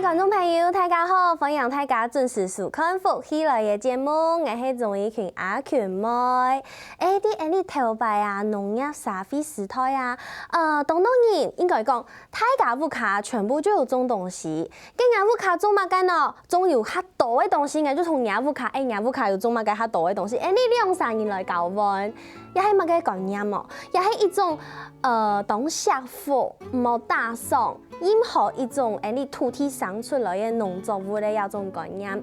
观众朋友，大家好，欢迎大家准时收看福喜来嘅节目，我是综艺群阿權妹。你頭擺啊，農業社會時代啊，當然應該講，大家屋企全部都有種東西，跟人屋企種乜嘅呢？種有較多嘅東西，我就同人屋企，人屋企有種乜嘅較多嘅東西，你兩三人來交換，也係乜嘅概念哦，也係一種當社會冇打掃。任何一種你土地生出來嘅農作物咧，有種概念，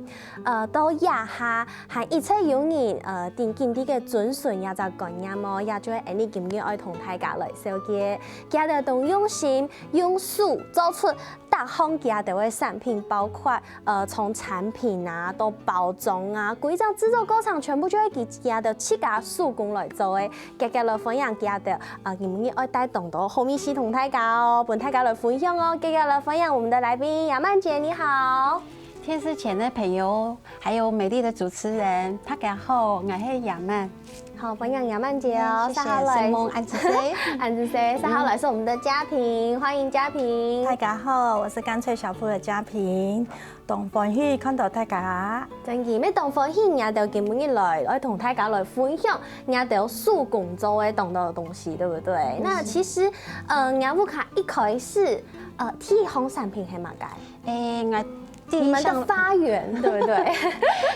到野下係一切有人定見啲嘅遵循有隻概念咯，也就係你今日愛同大家來紹介，佢哋都用心用手做出各項佢哋嘅產品，包括從產品啊到包裝啊，規個製作過程全部都係佢哋自家手工來做嘅，佢來分享佢哋今日愛帶動到後面系同大家哦，本大家來分享哦。接下來歡迎我們的來賓雅曼姐，你好！電視前的朋友，還有美麗的主持人，大家好，我係雅曼。好，歡迎雅曼姐哦。謝謝。申夢安之 C， 安之 C， 3號來是我們的嘉平，歡迎嘉平。大家好，我是乾脆小鋪的嘉平，同歡喜看到大家。真嘅，咩同歡喜，我就今日來，我同大家來分享，我就手工做的動到的東西，對不對？那其實，我屋企一開始，第一項產品係乜嘅？我你們的發源，對不對？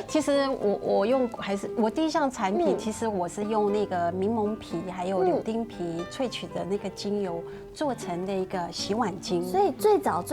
其實我用還是我第一項產品，其實我是用那個檸檬皮還有柳丁皮萃取的那個精油做成的一個洗碗巾。所以最早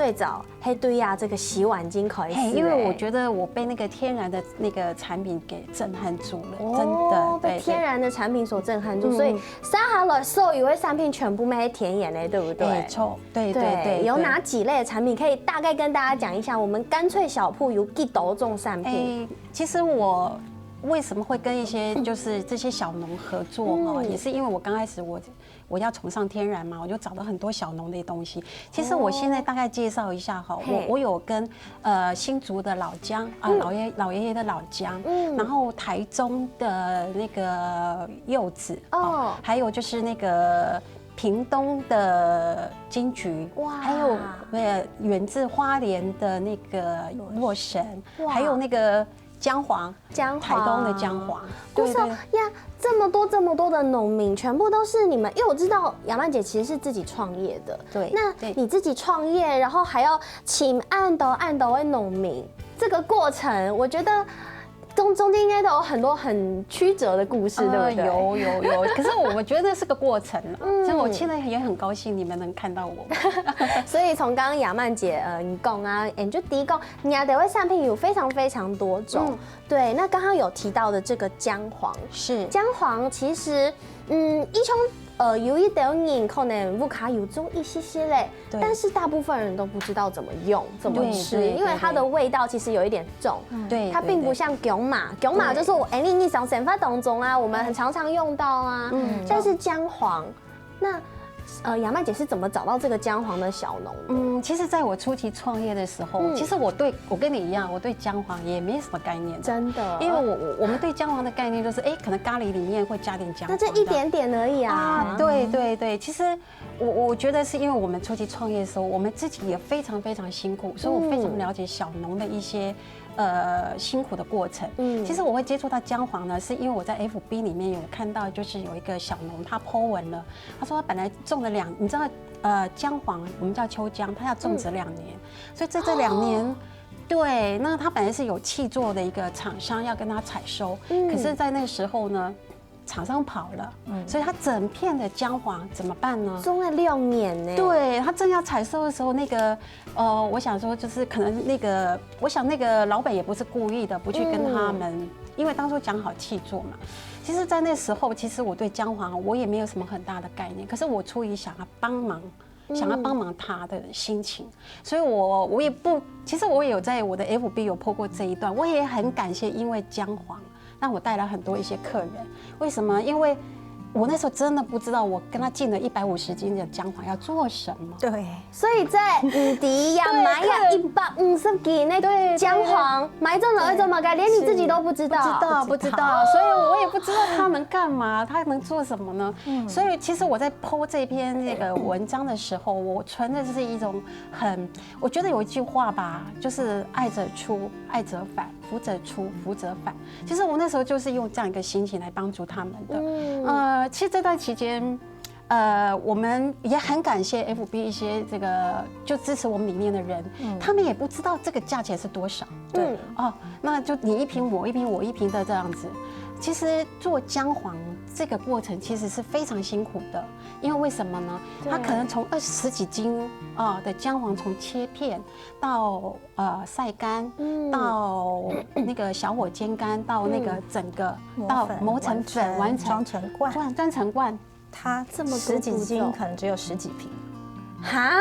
係對呀，這個洗碗巾開始。因為我覺得我被那個天然的那個產品給震撼住了，真的被天然的產品所震撼住，所以接下來所有的產品全部係天然的，對不對？沒錯，對。有哪幾類的產品可以大概跟大家講一下？我們乾脆小鋪有幾多種產品？其實我為什麼會跟一些就是這些小農合作哦，也是因為我剛開始我要崇尚天然嘛，我就找到很多小農的東西。其實我現在大概介紹一下哈，我有跟新竹的老薑啊，老爺爺的老薑，然後台中的那個柚子哦，還有就是那個屏東的金桔，還有源自花蓮的那個洛神，還有那個薑黃，台東的薑黃。對呀，這麼多的農民，全部都是你們，因為我知道雅曼姐其實是自己創業的。對，那你自己創業，然後還要請按斗的農民，這個過程，我覺得。中間應該都有很多很曲折的故事，對不對？有，可是我覺得是個過程啦。所以我現在也很高興你們能看到我。所以從剛剛雅曼姐你講啊，你就第一個，你的產品有非常多種。對，那剛剛有提到的這個薑黃，是薑黃其實一種。有一點人可能屋企有種一些嘞，但是大部分人都不知道怎麼用、怎麼吃，因為它的味道其實有一點重。對，它並不像薑麻就是我你日常生活當中啊，我們很常用到啊。但是薑黃，那雅曼姐是怎麼找到這個薑黃的小農的？其實在我初期創業的時候，其實我跟你一樣，我對薑黃也沒什麼概念。真的，因為我們對薑黃的概念就是，可能咖喱裡面會加點薑黃。那這一點點而已啊。對，其實我覺得是因為我們初期創業的時候，我們自己也非常辛苦，所以我非常了解小農的一些辛苦的過程。其實我會接觸到薑黃呢，是因為我在 FB 裡面有看到，就是有一個小農他 po 文了，他說他本來種了你知道薑黃我們叫秋薑，他要種植2年，所以在這2年。對，那他本來是有契作的一個廠商要跟他採收，可是在那時候呢，廠商跑了，所以他整片的薑黃怎麼辦呢？種了6年呢。對，他正要採收的時候，那個我想說就是可能我想那個老闆也不是故意的，不去跟他們，因為當初講好契作嘛。其實，在那時候，其實我對薑黃我也沒有什麼很大的概念，可是我出於想要幫忙他的心情，所以我也不，其實我也有在我的 FB 有 po 過這一段，我也很感謝，因為薑黃讓我帶來很多一些客人。為什麼？因為我那时候真的不知道，我跟他进了150斤的姜黄要做什么。对，所以在五迪呀买呀150斤那姜黄买中了做嘛，连你自己都不知道，不知道，所以我也不知道他能干嘛，他能做什么呢？所以其实我在 po 这篇这个文章的时候，我存的是一种我觉得有一句话吧，就是爱者出，爱者返，福者出，福者返。其实我那时候就是用这样一个心情来帮助他们的。其实这段期间，我们也很感谢 FB 一些这个就支持我们理念的人，他们也不知道这个价钱是多少。对，那就你一瓶我一瓶我一瓶的这样子。其实做姜黄这个过程其实是非常辛苦的，因为为什么呢？它可能从十几斤的姜黄，从切片到晒干，到那个小火煎干，到那个整个到磨成粉，完成装成罐，装成罐，它这么10几斤，可能只有10几瓶。哈，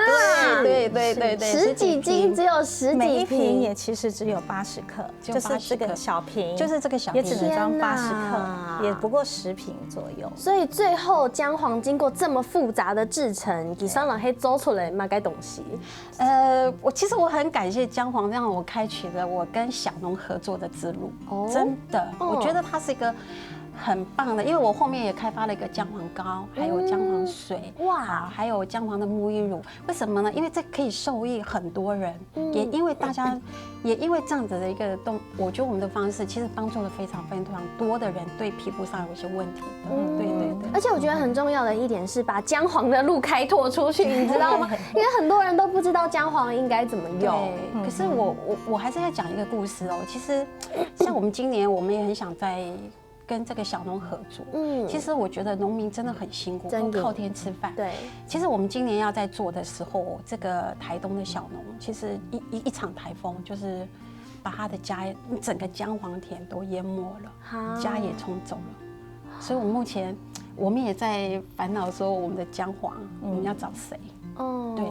对，10几斤只有10几瓶，每一瓶也其实只有80克，就是这个小瓶，就是这个小瓶，也只能装80克，也不过10瓶左右。所以最后姜黄经过这么复杂的制成，给上了黑走出来嘛该东西。其实我很感谢姜黄，让我开启了我跟小农合作的之路。真的，我觉得它是一个很棒的，因为我后面也开发了一个姜黄膏，还有姜黄水，哇，还有姜黄的沐浴乳。为什么呢？因为这可以受益很多人，也因为大家，也因为这样子的一个我觉得我们的方式其实帮助了非常多的人对皮肤上有一些问题的。对。而且我觉得很重要的一点是把姜黄的路开拓出去，你知道吗？因为很多人都不知道姜黄应该怎么用。可是我还是要讲一个故事哦。其实像我们今年，我们也很想在跟这个小农合作，其实我觉得农民真的很辛苦，都靠天吃饭。对，其实我们今年要在做的时候，这个台东的小农，其实一场台风就是把他的整个姜黄田都淹没了，家也冲走了。所以我们也在烦恼说，我们的姜黄我们要找谁？对。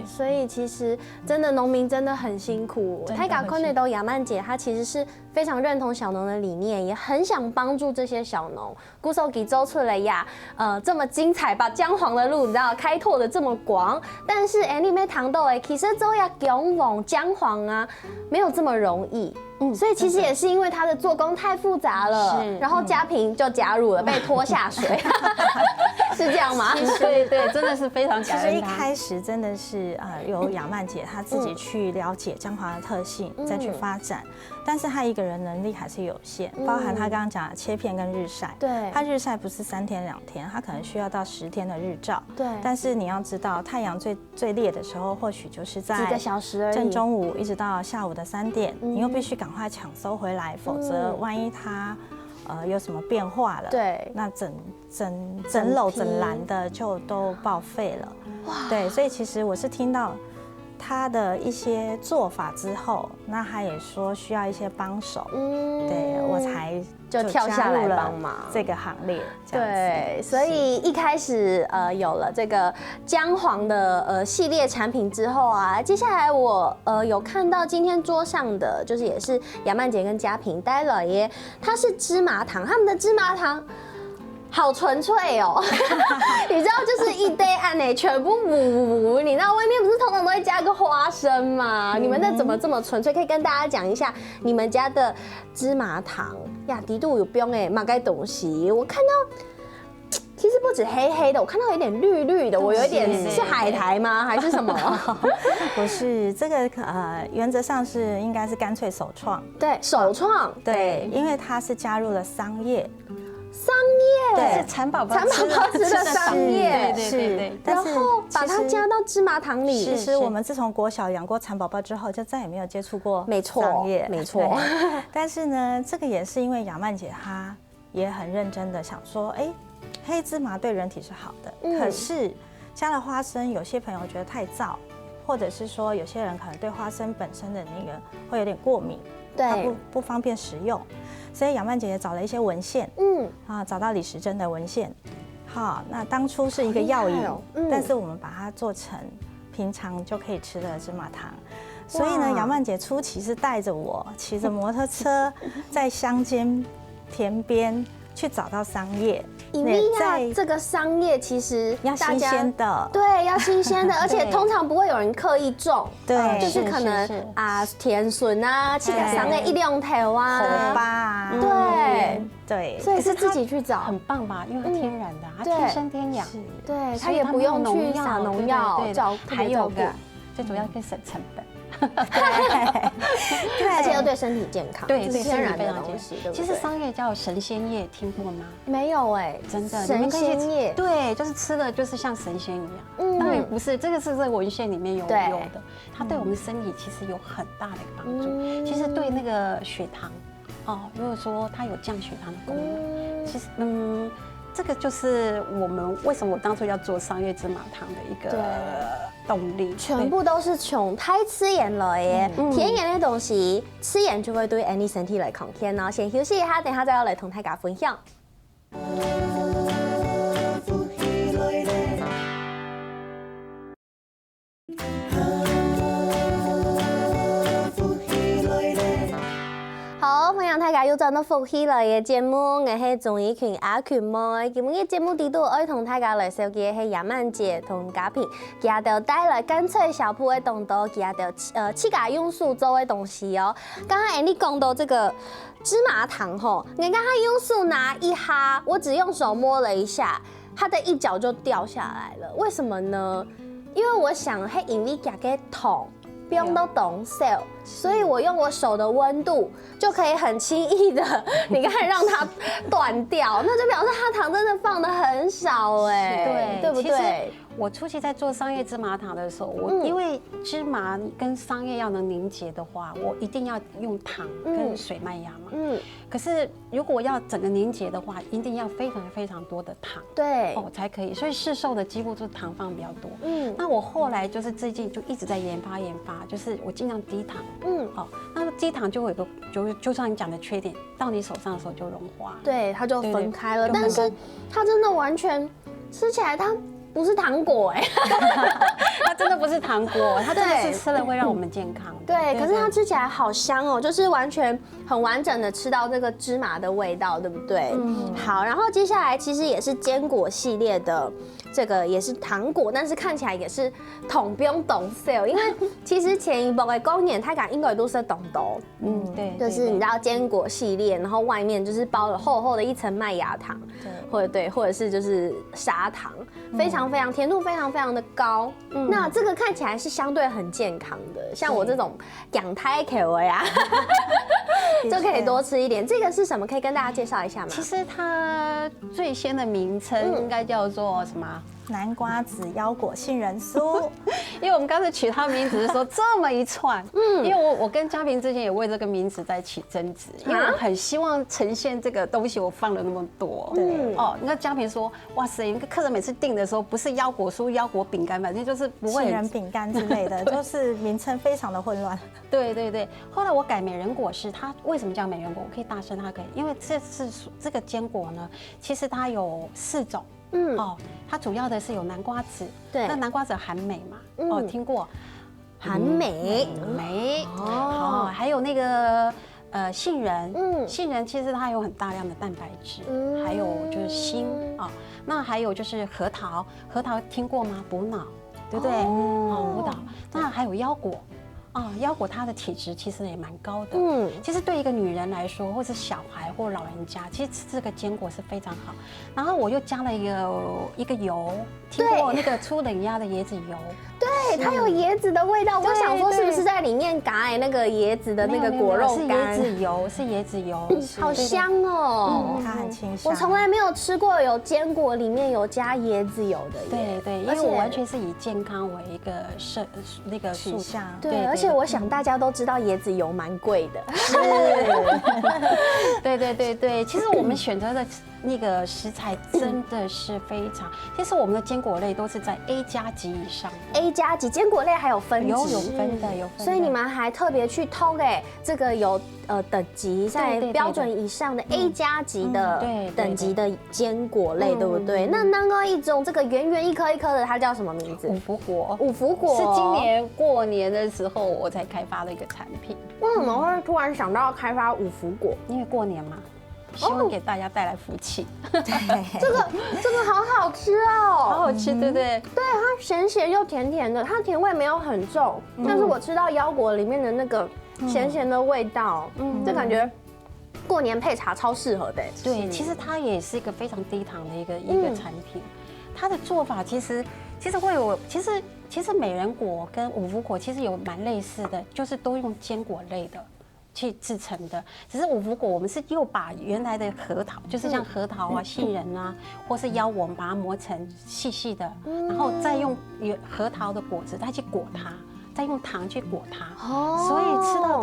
所以其实真的农民真的很辛苦。泰嘎坤内都亚曼姐她其实是非常认同小农的理念，也很想帮助这些小农。古手给周出了呀，这么精彩，把姜黄的路你知道开拓的这么广，但是你没谈到其实做呀姜黄啊没有这么容易。所以其实也是因为它的做工太复杂了，然后嘉平就加入了，被拖下水，是这样吗？对，真的是非常感恩。其实一开始真的是由亚曼姐她自己去了解姜黄的特性，再去发展。但是她一个人能力还是有限，包含她刚刚讲的切片跟日晒。对，她日晒不是3天2天，她可能需要到10天的日照。对，但是你要知道，太阳最烈的时候，或许就是在几个小时而已，正中午一直到下午的3点，你又必须赶快抢收回来，否则万一它有什么变化了，对，那整篓整篮的就都报废了。对，所以其实我是听到他的一些做法之后，那他也说需要一些帮手，对我才就跳下来帮忙这个行列。对，所以一开始有了这个姜黄的系列产品之后啊，接下来我有看到今天桌上的就是也是亚曼姐跟嘉平呆了耶，它是芝麻糖，他们的芝麻糖。好纯粹哦，你知道，就是一堆按呢，全部补，你知道外面不是通常都会加个花生吗？你们那怎么这么纯粹？可以跟大家讲一下你们家的芝麻糖呀，迪度有标哎，马该东西，我看到。其实不止黑黑的，我看到有点绿绿的，我有一点是海苔吗？还是什么？不是，这个原则上是应该是干脆首创。对，首创。对，因为它是加入了桑叶。桑叶，对，是蚕宝宝吃的桑叶，对，然后把它加到芝麻糖里。其实我们自从国小养过蚕宝宝之后，就再也没有接触过桑叶，没错。但是呢，这个也是因为亚曼姐她也很认真的想说，黑芝麻对人体是好的，可是加了花生，有些朋友觉得太燥，或者是说有些人可能对花生本身的那个会有点过敏，对，不方便食用。所以亚曼姐也找了一些文献，找到李时珍的文献。好，那当初是一个药引，但是我们把它做成平常就可以吃的芝麻糖。所以呢，亚曼姐初期是带着我骑着摩托车在乡间田边去找到商业，因为这个商业其实要新鲜的，对，要新鲜的，而且通常不会有人刻意种，对，就是可能甜笋啊，去给商业一两条啊，红巴啊，对，所以是自己去找，很棒吧？因为它天然的，它天生天养，对，它也不用去撒农药，还有个最主要可以省成本。对，而且又对身体健康，对，是天然的东西。其实商业叫神仙叶，听过吗？没有哎，真的神仙叶，对，就是吃的就是像神仙一样。当然不是，这个是在文献里面有的，它对我们身体其实有很大的帮助。其实对那个血糖，如果说它有降血糖的功能，其实这个就是我们为什么我当初要做商业芝麻糖的一个动力，全部都是从太吃盐了耶，甜盐的东西吃盐就会对你身体来抗天哦。先休息一下，等下再要来同大家分享。好，欢迎大家又轉到福喜來嘅節目，我係綜藝群阿權妹。今日嘅節目地度愛同大家來紹介係亞曼姐同嘉平，佢哋帶來乾脆小鋪嘅動作，佢哋七家用素做嘅東西哦。剛剛你講到這個芝麻糖吼，你看它用素拿一哈，我只用手摸了一下，它的一角就掉下來了，為什麼呢？因為我想係因為夾嘅桶。不用都懂 sell， 所以我用我手的温度就可以很轻易的，你看让它断掉，那就表示它糖真的放的很少哎，对不对？我初期在做商业芝麻糖的时候，因为芝麻跟商业要能凝结的话，我一定要用糖跟水麦芽嘛。可是如果要整个凝结的话，一定要非常非常多的糖，对，才可以。所以市售的几乎就是糖放比较多。那我后来就是最近就一直在研发，就是我尽量低糖。那低糖就会有个就像你讲的缺点，到你手上的时候就融化，对，它就分开了。但是它真的完全吃起来它。不是糖果哎，它真的不是糖果，它真的是吃了会让我们健康。对，可是它吃起来好香哦，就是完全很完整的吃到这个芝麻的味道，对不对？好，然后接下来其实也是坚果系列的，这个也是糖果，但是看起来也是桶不用懂 sell， 因为其实前一波的公演它讲应该都是懂豆，对，就是你知道坚果系列，然后外面就是包了厚厚的一层麦芽糖，或者是就是砂糖，非常甜度非常的高，那这个看起来是相对很健康的，像我这种养胎口味啊，就可以多吃一点。这个是什么？可以跟大家介绍一下吗？其实它最先的名称应该叫做什么？南瓜子腰果杏仁酥，因为我们刚才取它的名字是说这么一串，因为我跟嘉平之前也为这个名字在起争执，因为我很希望呈现这个东西我放了那么多，你看嘉平说，哇塞，你客人每次订的时候不是腰果酥、腰果饼干，反正就是不会杏仁饼干之类的，就是名称非常的混乱。对，后来我改美人果是它为什么叫美人果？我可以大声，它可以，因为这个坚果呢，其实它有4种。它主要的是有南瓜子，对，那南瓜子含镁嘛，听过，含镁，还有那个杏仁，杏仁其实它有很大量的蛋白质，还有就是锌那还有就是核桃听过吗？补脑，对不对？补脑，那还有腰果。腰果它的体质其实也蛮高的。其实对一个女人来说，或是小孩或老人家，其实吃这个坚果是非常好。然后我又加了一个油，听过那个粗冷压的椰子油？对，它有椰子的味道。我想说，是不是在里面嘎那个椰子的那个果肉干？是椰子油，好香哦，它很清香。我从来没有吃过有坚果里面有加椰子油的耶。对，因为我完全是以健康为一个那个取向。对，而且我想大家都知道椰子油蛮贵的。是。对，其实我们选择的那个食材真的是非常，其实我们的坚果类都是在 A+ 级以上。A+ 级坚果类还有分级，有分的。所以你们还特别去偷给这个有等级在标准以上的 A+ 级的等级的坚果类，对不对？那个一种这个圆圆一颗一颗的，它叫什么名字？五福果。五福果是今年过年的时候我才开发的一个产品。为什么会突然想到开发五福果？因为过年嘛。希望给大家带来福气。这个好好吃哦，好好吃，对不对？对，它咸咸又甜甜的，它甜味没有很重，但是我吃到腰果里面的那个咸咸的味道，就感觉过年配茶超适合的。对，其实它也是一个非常低糖的一个产品。它的做法其实会有，其实美人果跟五福果其实有蛮类似的，就是都用坚果类的去制成的。只是五福果我们是又把原来的核桃，就是像核桃啊、杏仁啊，或是腰果，我们把它磨成细细的，然后再用核桃的果子再去裹它。再用糖去裹它，所以吃到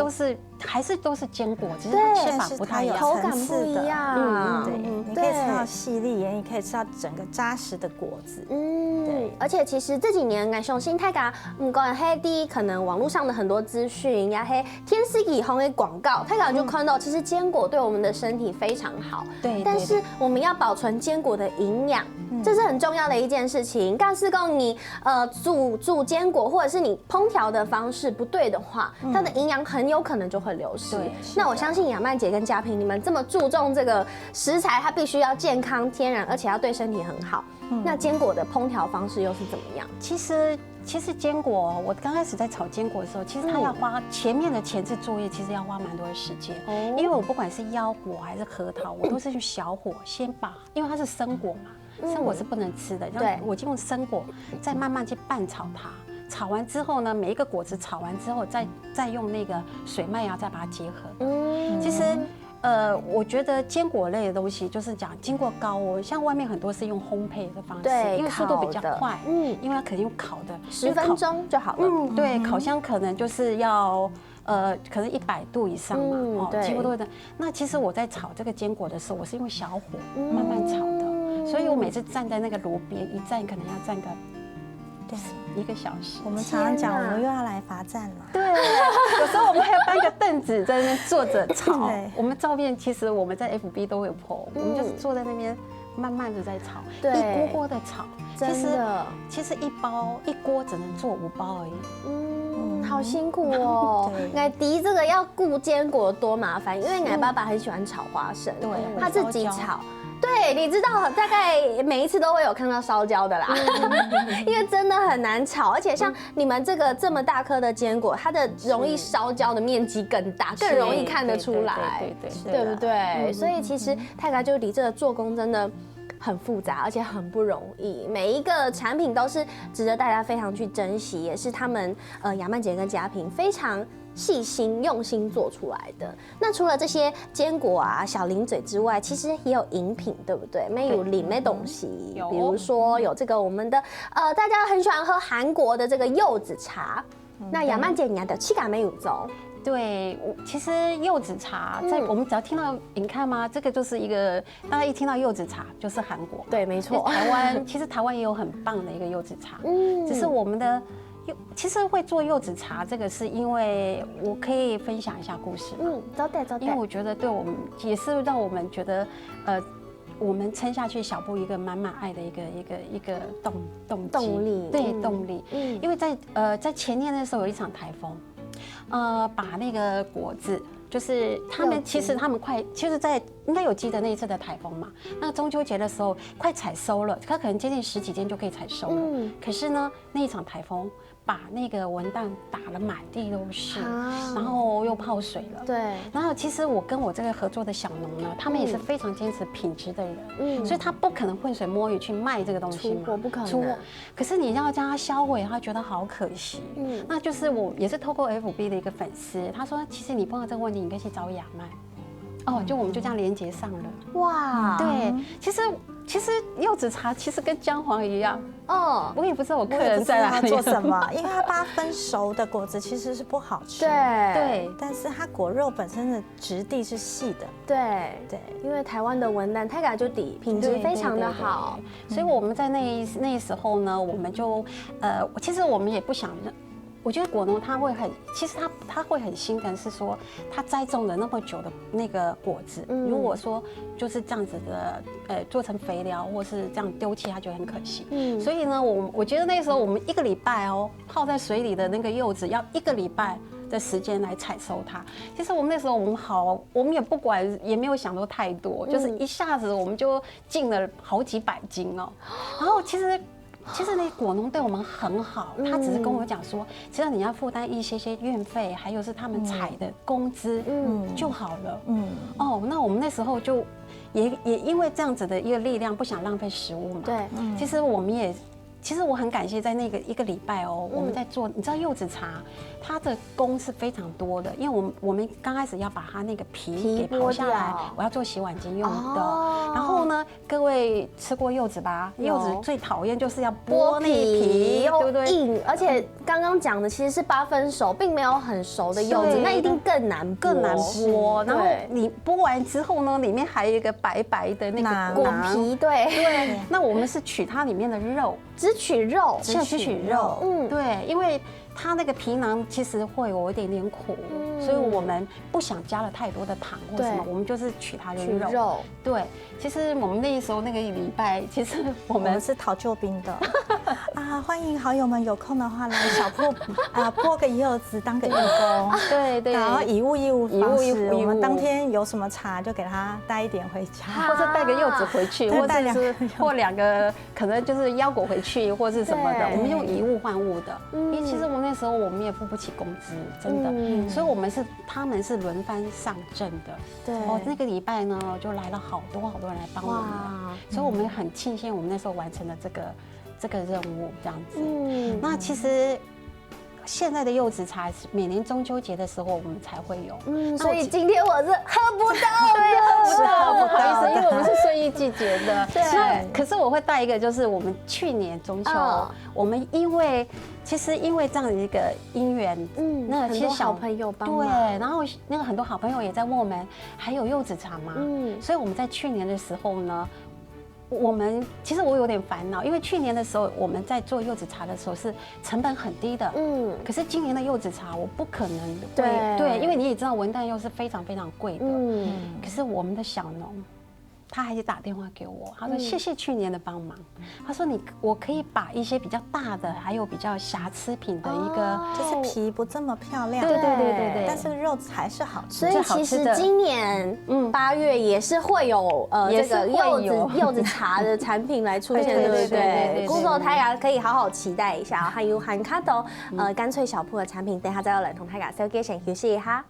还是都是坚果，只是它吃法不太一样，口感不一样。对，你可以吃到细粒，也可以吃到整个扎实的果子。对。而且其实这几年我相信大家管黑的可能网络上的很多资讯，呀黑天丝以后的广告，大家就看到其实坚果对我们的身体非常好。对。但是我们要保存坚果的营养，这是很重要的一件事情。但是供你煮坚果或者是你烹调的方式不对的话，它的营养很有可能就会流失。那我相信雅曼姐跟嘉平，你们这么注重这个食材，它必须要健康天然，而且要对身体很好。那坚果的烹调方式又是怎么样？其实坚果，我刚开始在炒坚果的时候，其实它要花前面的前置作业，其实要花蛮多的时间。因为我不管是腰果还是核桃，我都是用小火先把，因为它是生果嘛，生果是不能吃的，然后我就用生果再慢慢去拌炒它。炒完之后呢，每一个果子炒完之后，再用那个水麦芽再把它结合。其实我觉得坚果类的东西就是讲经过高温，像外面很多是用烘焙的方式，因为速度比较快，因为它肯定用烤的，10分钟就好了。对，烤箱可能就是要可能100度以上嘛，几乎都是。那其实我在炒这个坚果的时候，我是用小火慢慢炒的，所以我每次站在那个炉边一站，可能要站个1个小时。我们常常讲，我们又要来罚站了。对，有时候我们还要搬个凳子在那边坐着炒。我们照片其实我们在 FB 都会有 po，我们就是坐在那边慢慢的在炒，一锅锅的炒。其实一锅只能做5包而已。好辛苦哦。奶迪这个要顾坚果多麻烦，因为奶爸爸很喜欢炒花生，对，他自己炒。对，你知道，大概每一次都会有看到烧焦的啦，因为真的很难炒，而且像你们这么大颗的坚果，它的容易烧焦的面积更大，更容易看得出来，对不对？所以其实泰嘎就离这个做工真的很复杂，而且很不容易。每一个产品都是值得大家非常去珍惜，也是他们雅曼姐跟嘉平非常细心用心做出来的。那除了这些坚果啊、小零嘴之外，其实也有饮品，对不对？没有零的东西，比如说有这个我们的大家很喜欢喝韩国的这个柚子茶。那雅曼姐你的气感没有走。对，其实柚子茶在我们只要听到你看吗？这个就是一个大家一听到柚子茶就是韩国，对，没错。其实台湾也有很棒的一个柚子茶，只是我们的其实会做柚子茶，这个是因为我可以分享一下故事。早点。因为我觉得对我们也是让我们觉得我们撑下去小步一个满满爱的一个动力，对，动力。因为在前年的时候有一场台风。把那个果子，就是他们其实就是在应该有记得那一次的台风嘛。那中秋节的时候快采收了，它可能接近10几天就可以采收了。可是呢，那一场台风把那个文旦打了满地都是，然后又泡水了。对。然后其实我跟我这个合作的小农呢，他们也是非常坚持品质的人，所以他不可能浑水摸鱼去卖这个东西嘛，不可能。可是你要将它销毁，他觉得好可惜。那就是我也是透过 FB 的一个粉丝，他说其实你碰到这个问题，你可以去找雅曼。就我们就这样连接上了。哇，对，其实柚子茶其实跟姜黄一样。我也不知道我客人在哪里做什么，因为它把它分熟的果子其实是不好吃。对，但是它果肉本身的质地是细的。对，因为台湾的文旦，泰嘎就底品质非常的好，所以我们在那时候呢，我们就其实我们也不想。我觉得果农他会其实他会很心疼，是说他栽种了那么久的那个果子，如果说就是这样子的，做成肥料或是这样丢弃，他觉得很可惜。所以呢，我觉得那时候我们1个礼拜泡在水里的那个柚子要1个礼拜的时间来采收它。其实我们那时候我们也不管，也没有想到太多，就是一下子我们就进了好几百斤哦。然后其实那果农对我们很好，他只是跟我讲说，其实你要负担一些运费，还有是他们采的工资，就好了。哦，那我们那时候就也因为这样子的一个力量，不想浪费食物嘛。对，其实我很感谢，在那个一个礼拜哦，我们在做，你知道柚子茶，它的工是非常多的，因为我们刚开始要把它那个皮给刨下来，我要做洗碗巾用的。然后呢，各位吃过柚子吧？柚子最讨厌就是要剥那皮，对不对？硬，而且刚刚讲的其实是8分熟，并没有很熟的柚子，那一定更难剥。然后你剥完之后呢，里面还有一个白白的那个果皮，对。那我们是取它里面的肉。只取肉，对，因为它那个皮囊其实会有一点点苦，所以我们不想加了太多的糖或什么，我们就是取它的肉。对，其实我们那时候那个礼拜，其实我们是讨救兵的啊！欢迎好友们有空的话来小铺剥个柚子当个义工，对，然后以物方式，我们当天有什么茶就给他带一点回家，或者带个柚子回去，或者是或2个可能就是腰果回去，或是什么的，我们用以物换物的，因为其实我那时候我们也付不起工资，真的，所以他们是轮番上阵的。对，那个礼拜呢，就来了好多人来帮我们，所以我们很庆幸我们那时候完成了这个任务，这样子。那其实现在的柚子茶每年中秋节的时候我们才会有，所以今天我是喝不到的，不好意思，因为我们是顺应季节的。对，可是我会带一个，就是我们去年中秋，我们因为这样的一个因缘，那其实小朋友帮忙，对，然后那个很多好朋友也在问我们还有柚子茶吗？所以我们在去年的时候呢。其实我有点烦恼，因为去年的时候我们在做柚子茶的时候是成本很低的，可是今年的柚子茶我不可能对，因为你也知道文旦柚是非常非常贵的，可是我们的小农。他还是打电话给我，他说谢谢去年的帮忙。他说我可以把一些比较大的，还有比较瑕疵品的一个，就是皮不这么漂亮，对，但是肉还是好吃。所以其实今年8月也是会有这个柚子茶的产品来出现，对不对？古早大家可以好好期待一下，还有韩卡多干脆小铺的产品，等下再来同大家稍微先休息一下。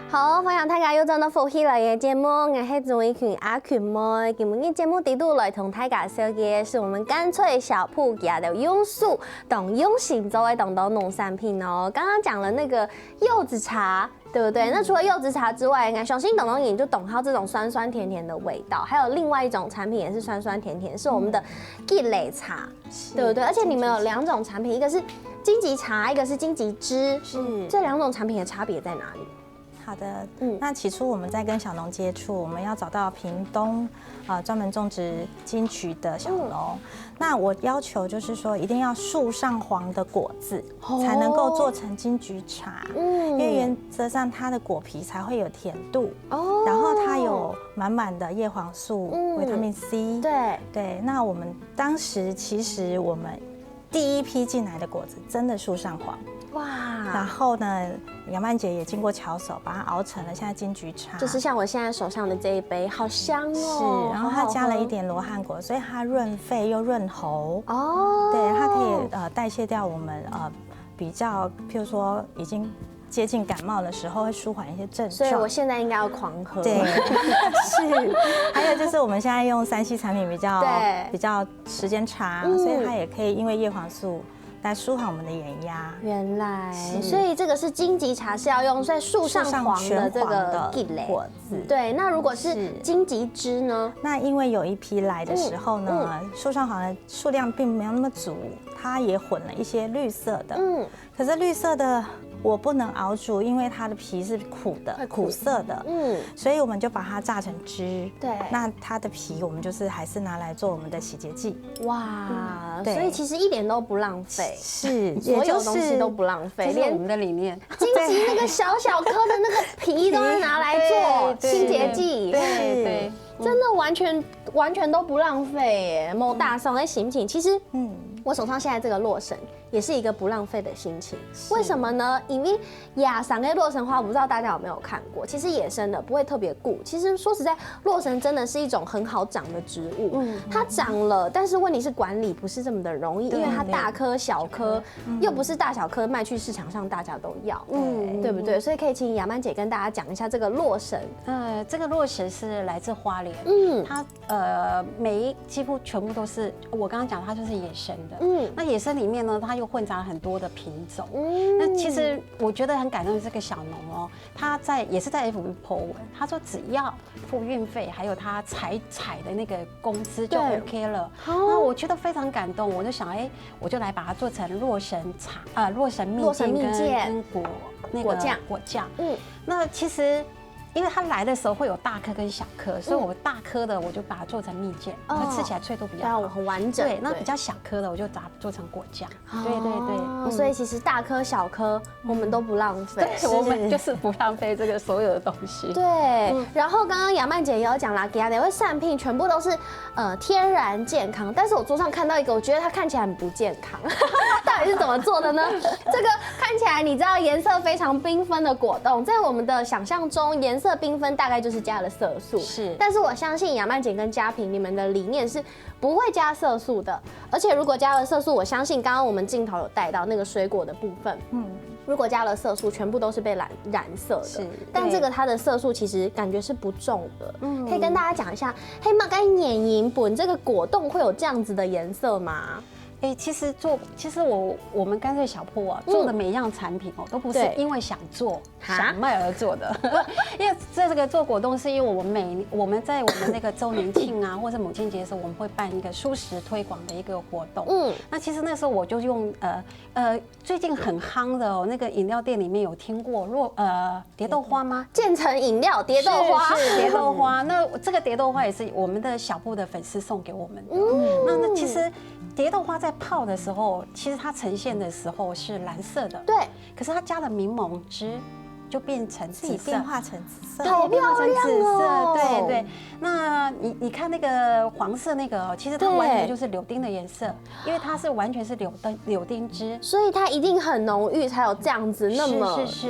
好，歡迎大家又到到福喜來嘅節目，我係總一群阿群妹。今日嘅節目地度來同大家紹介是我們乾脆小鋪家的用素同用心作為當到農產品哦。剛剛講了那個柚子茶，對不對？那除了柚子茶之外，相信董東影就懂它這種酸酸甜甜的味道。還有另外一種產品也是酸酸甜甜，是我們的吉蕾茶，對不對？而且你們有2種產品，一個是金桔茶，一個是金桔汁，這2種產品的差別在哪裡？好的，那起初我们在跟小农接触，我们要找到屏东专门种植金桔的小农。那我要求就是说，一定要树上黄的果子才能够做成金桔茶，因为原则上它的果皮才会有甜度，然后它有满满的叶黄素、维他命 C。对，那我们当时其实我们第一批进来的果子真的树上黄。哇！然后呢，杨曼姐也经过巧手，把它熬成了现在金桔茶，就是像我现在手上的这一杯，好香哦。是，然后它加了一点罗汉果，所以它润肺又润喉。对，它可以代谢掉我们比较，譬如说已经接近感冒的时候，会舒缓一些症状。所以我现在应该要狂喝。对，是。还有就是我们现在用3C 产品比较时间长，所以它也可以因为叶黄素。来舒缓我们的眼压。原来，所以这个是金桔茶是要用在树上黄的这个果子。对，那如果是金桔汁呢？那因为有一批来的时候呢，树上黄的数量并没有那么足，它也混了一些绿色的。可是绿色的我不能熬煮，因为它的皮是苦的、苦涩的，所以我们就把它榨成汁。对，那它的皮我们就是还是拿来做我们的洗洁剂。哇，所以其实一点都不浪费，是，所有东西都不浪费，连我们的理念，荆棘那个小小颗的那个皮都会拿来做清洁剂，对，真的完全都不浪费耶。某大上在行品，其实我手上现在这个洛神也是一个不浪费的心情。为什么呢？因为亚赏跟洛神花，我不知道大家有没有看过。其实野生的不会特别顾。其实说实在，洛神真的是一种很好长的植物。它长了，但是问题是管理不是这么的容易，因为它大颗小颗，又不是大小颗卖去市场上大家都要，对不对？所以可以请雅曼姐跟大家讲一下这个洛神。这个洛神是来自花莲，它几乎全部都是我刚刚讲，它就是野生的。那野生里面呢，它又混杂了很多的品种。那其实我觉得很感动的这个小农哦，他也是在 FB po 文，他说只要付运费，还有他采的那个工资就 OK 了。那我觉得非常感动，我就想我就来把它做成洛神蜜饯跟果酱。那其实。因为它来的时候会有大颗跟小颗，所以我大颗的我就把它做成蜜饯，它吃起来脆度比较好，很完整。对，那比较小颗的我就把它做成果酱。对，所以其实大颗小颗我们都不浪费，我们就是不浪费这个所有的东西。对，然后刚刚雅曼姐也有讲啦，给它的善品全部都是天然健康，但是我桌上看到一个，我觉得它看起来很不健康，到底是怎么做的呢？这个看起来你知道颜色非常缤纷的果冻，在我们的想象中颜色缤纷大概就是加了色素，但是我相信雅曼姐跟嘉平你们的理念是不会加色素的，而且如果加了色素，我相信刚刚我们镜头有带到那个水果的部分，如果加了色素，全部都是被染色的。但这个它的色素其实感觉是不重的。可以跟大家讲一下，黑马该碾银本这个果冻会有这样子的颜色吗？其实我们干脆小铺啊做的每一样产品都不是因为想做想卖而做的，因为这个做果冻是因为我们在我们那个周年庆啊，或者母亲节的时候，我们会办一个蔬食推广的一个活动。那其实那时候我就用最近很夯的那个饮料店里面有听过蝶豆花吗？渐层饮料蝶豆花是蝶豆花。那这个蝶豆花也是我们的小铺的粉丝送给我们的。那其实蝶豆花在泡的时候，其实它呈现的时候是蓝色的，对。可是它加了柠檬汁，就变成紫色，变化成紫色，好漂亮哦！对。那你看那个黄色那个，其实它完全就是柳丁的颜色，因为它是完全是柳丁汁，所以它一定很浓郁，才有这样子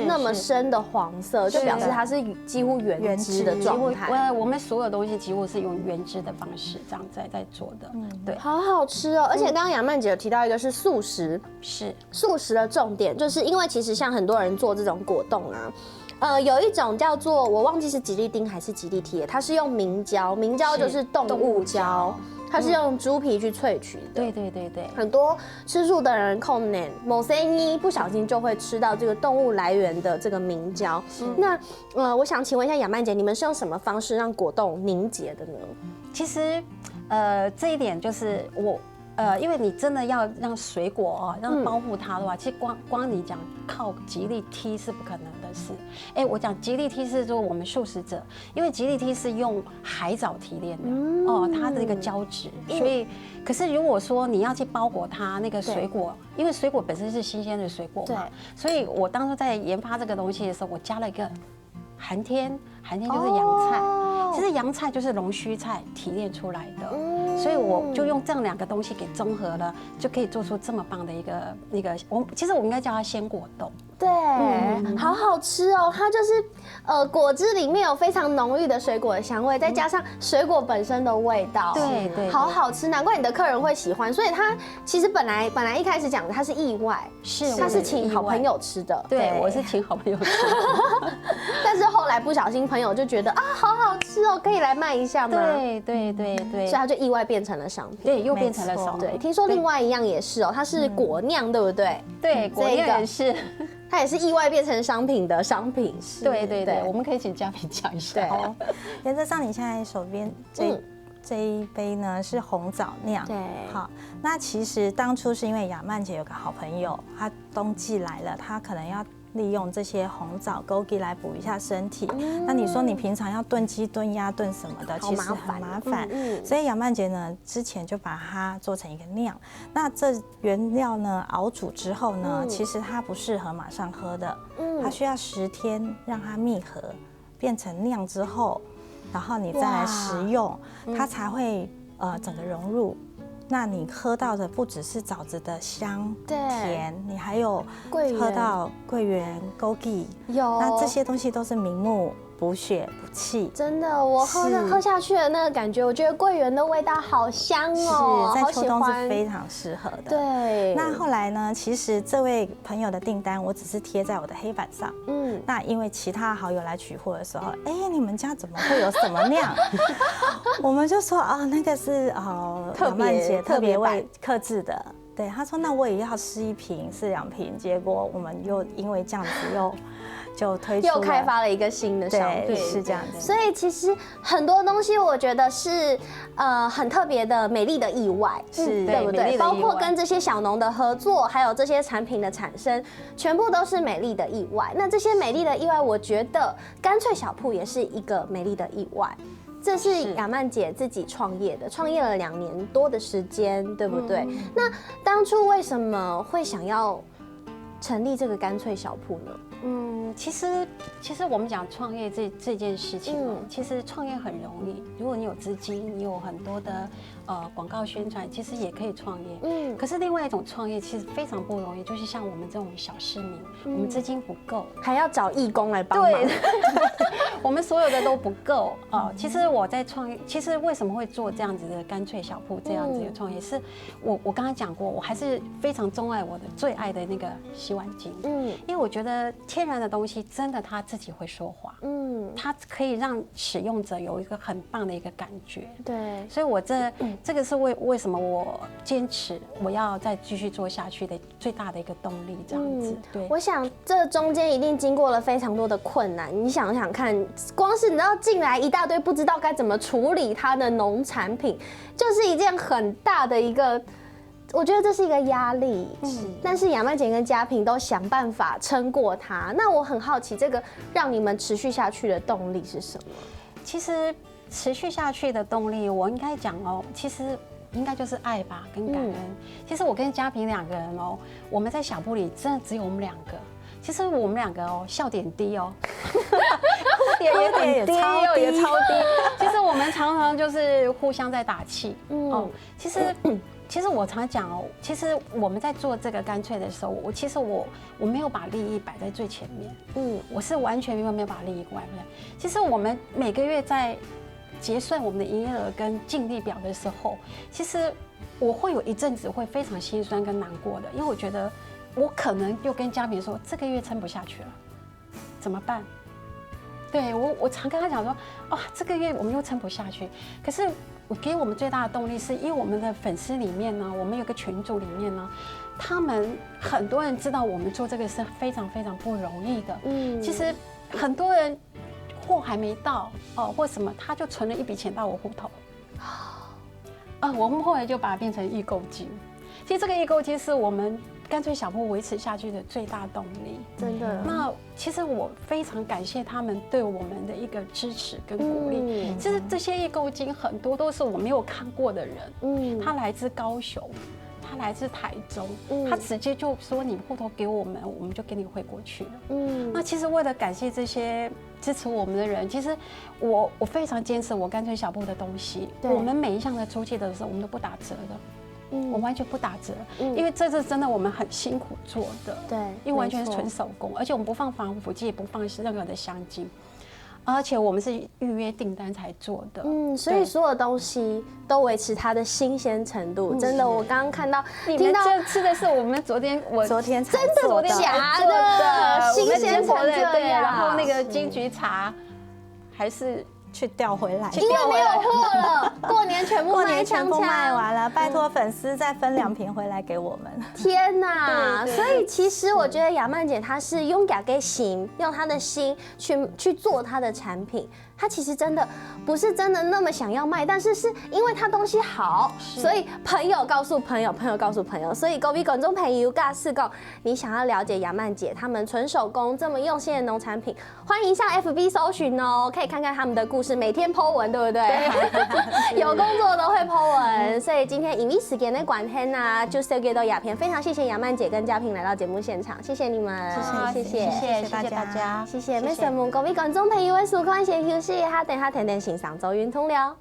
那么深的黄色，就表示它是几乎原汁的状态。我们所有东西几乎是用原汁的方式这样在做的，对，好好吃哦！而且刚刚雅曼姐有提到一个是素食，素食的重点，就是因为其实像很多人做这种果冻啊。有一种叫做我忘记是吉利丁还是吉利提，它是用明胶，明胶就是动物胶，它是用猪皮去萃取的。对，很多吃素的人可能某些不小心就会吃到这个动物来源的这个明胶。那我想请问一下雅曼姐，你们是用什么方式让果冻凝结的呢？其实这一点就是因为你真的要让水果让包覆它的话，其实光你讲靠吉利梯是不可能的事。我讲吉利梯是说我们素食者，因为吉利梯是用海藻提炼的它的一个胶质，所以可是如果说你要去包裹它那个水果，因为水果本身是新鲜的水果嘛，所以我当初在研发这个东西的时候，我加了一个寒天就是洋菜，其实洋菜就是龙须菜提炼出来的。所以我就用这样两个东西给综合了，就可以做出这么棒的一个其实我应该叫它鲜果冻。对，好好吃哦！它就是果汁里面有非常浓郁的水果的香味，再加上水果本身的味道，对，好好吃，难怪你的客人会喜欢。所以它其实本来一开始讲的它是意外，它是请好朋友吃的，对，我是请好朋友吃的。但是后来不小心朋友就觉得好好吃哦，可以来卖一下吗？对，所以它就意外变成了商品，对，又变成了商品。对，听说另外一样也是它是果酿，对不对？对，果酿也是。它也是意外变成商品的商品，对，我们可以请嘉宾讲一下。好，原则上你现在手边这一杯呢是红枣酿，对，好，那其实当初是因为雅曼姐有个好朋友，她冬季来了，她可能要利用这些红枣、枸杞来补一下身体。那你说你平常要炖鸡、炖鸭、炖什么的，其实很麻烦。所以杨曼姐呢，之前就把它做成一个酿。那这原料呢，熬煮之后呢，其实它不适合马上喝的，它需要10天让它密合，变成酿之后，然后你再来食用，它才会整个融入。那你喝到的不只是枣子的香甜，你还有喝到桂圆、枸杞，有，那这些东西都是明目补血补气。真的，我喝下去的那个感觉，我觉得桂圆的味道好香哦，是在秋冬是非常适合的。对。那后来呢？其实这位朋友的订单，我只是贴在我的黑板上。那因为其他好友来取货的时候，你们家怎么会有什么酿？我们就说那个是杨曼姐特别为客制的。对，他说那我也要试1瓶，试2瓶，结果我们又因为这样子就推出又开发了一个新的商品，是这样子。所以其实很多东西我觉得是很特别的美丽的意外，对不对？包括跟这些小农的合作，还有这些产品的产生，全部都是美丽的意外。那这些美丽的意外，我觉得干脆小铺也是一个美丽的意外。这是雅曼姐自己创业的，创业了2年多的时间，对不对？那当初为什么会想要成立这个干脆小铺呢？其实我们讲创业这件事情其实创业很容易，如果你有资金，你有很多的广告宣传，其实也可以创业。可是另外一种创业其实非常不容易，就是像我们这种小市民，我们资金不够，还要找义工来帮忙。对，我们所有的都不够其实我在创业，其实为什么会做这样子的干脆小铺这样子的创业，是我刚刚讲过，我还是非常钟爱我的最爱的那个洗碗巾。因为我觉得天然的东西真的它自己会说话，它可以让使用者有一个很棒的一个感觉。对，所以我这个是为什么我坚持我要再继续做下去的最大的一个动力，这样子。对，我想这中间一定经过了非常多的困难。你想想看，光是你知道进来一大堆不知道该怎么处理它的农产品，就是一件很大的一个。我觉得这是一个压力，但是雅曼姐跟嘉平都想办法撑过它。那我很好奇，这个让你们持续下去的动力是什么？其实持续下去的动力，我应该讲其实应该就是爱吧，跟感恩。其实我跟嘉平2个人我们在小铺里真的只有我们2个。其实我们2个笑点低哭点也很低也超低。其实我们常常就是互相在打气。其实我常讲其实我们在做这个干脆的时候，我没有把利益摆在最前面。我是完全没有把利益摆在。其实我们每个月在结算我们的营业额跟净利表的时候，其实我会有一阵子会非常心酸跟难过的，因为我觉得我可能又跟嘉宾说这个月撑不下去了，怎么办？对我常跟他讲说，这个月我们又撑不下去。可是我给我们最大的动力是因为我们的粉丝里面呢，我们有个群组里面呢，他们很多人知道我们做这个是非常非常不容易的。其实很多人货还没到或什么，他就存了一笔钱到我户头。我们后来就把它变成预购金。其实这个预购金是我们干脆小铺维持下去的最大动力，真的。那其实我非常感谢他们对我们的一个支持跟鼓励。其实这些预购金很多都是我没有看过的人，他来自高雄，他来自台中，他直接就说你户头给我们，我们就给你汇过去了。那其实为了感谢这些支持我们的人，其实我非常坚持我干脆小铺的东西，我们每一项的出去的时候，我们都不打折的。我完全不打折，因为这是真的我们很辛苦做的，对，因为完全是纯手工，而且我们不放防腐剂，也不放任何的香精，而且我们是预约订单才做的，所以所有东西都维持它的新鲜程度。真的，我刚刚看到，你们这吃的是我们昨天才做的假的新鲜成这样，对，然后那个金桔茶还是。去调回来，因为没有货了，过年全部卖完了，拜托粉丝再分2瓶回来给我们。天哪！所以其实我觉得雅曼姐她是用假给心，用她的心去做她的产品。他其实真的不是真的那么想要卖，但是是因为他东西好，所以朋友告诉朋友，朋友告诉朋友，所以各位观众朋友，尬是讲你想要了解雅曼姐他们纯手工这么用心的农产品，欢迎上 FB 搜寻哦，可以看看他们的故事，每天 po 文，对不对？有工作都会 po 文，所以今天因为时间的关系呢，就是给到雅片，非常谢谢雅曼姐跟嘉平来到节目现场，谢谢你们，谢谢大家，谢谢。没什么，各位观众朋友的收看，先休息一下，等下甜甜欣赏周云通了。